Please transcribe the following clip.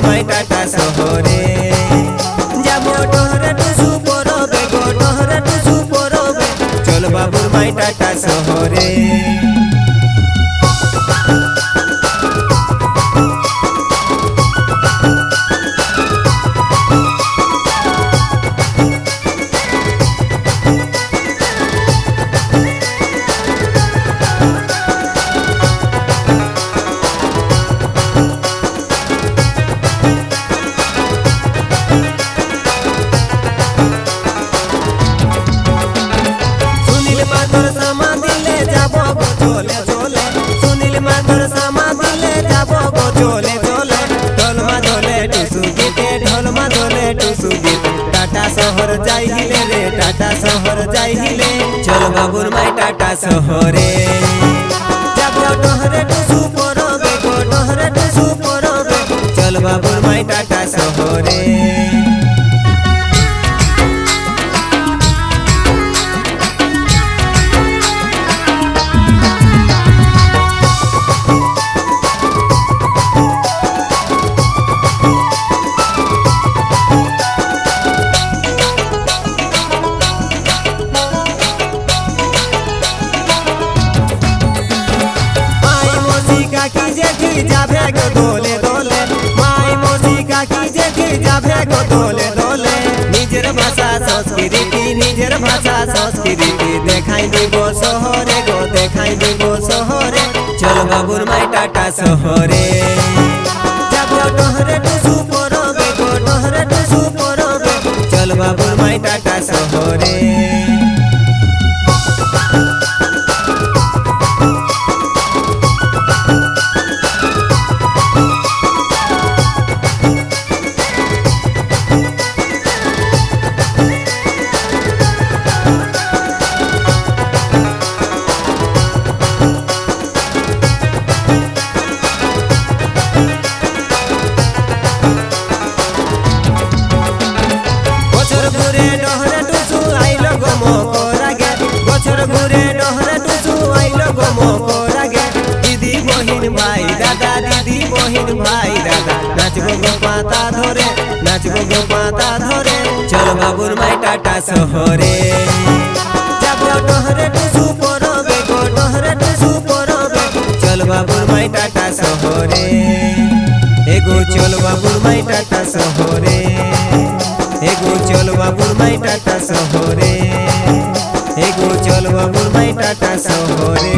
বাবুর মাই টাটা শহরে যাবো টহরে টুসু পরবে গো টহরে টুসু পরবে চল বাবুর মাই টাটা শহরে चले चले ढोलमा धोले टुसु गीते ढोलमा धोले टुसु गीते टाटा शहर जाइले रे टाटा शहर जाइले चल बाबुर माई टाटा शहरे जाबो टहरे टुसु परबे गो टहरे टुसु परबे चल बाबुर माई टाटा शहरे जाभे गो दोले दोले माई मोसी काकी जेठी जाभे गो दोले दोले निजर भाषा संस्कृति देखाई देबो शहरे गो देखाई देबो शहरे चल बाबुर माई टाटा शहरे जाबो टहरे टुसु परबे गो टहरे टुसु परबे चल बाबुर माई टाटा शहरे घुरे डहरे टुसु आइलो गो मोकोरा गे दीदी बहिन भाई दादा दीदी बहिन भाई दादा नाच गो पाता धरे नाच गो पाता धरे चल बाबुर माई टाटा शहरे जाबो टहरे टुसु परबे गो टहरे टुसु परबे चल बाबुर माई टाटा शहरे एगो चल बाबुर माई टाटा शहरे एगो चल बाबुर माई टाटा शहरे एगो चल बाबुर माई टाटा शहरे।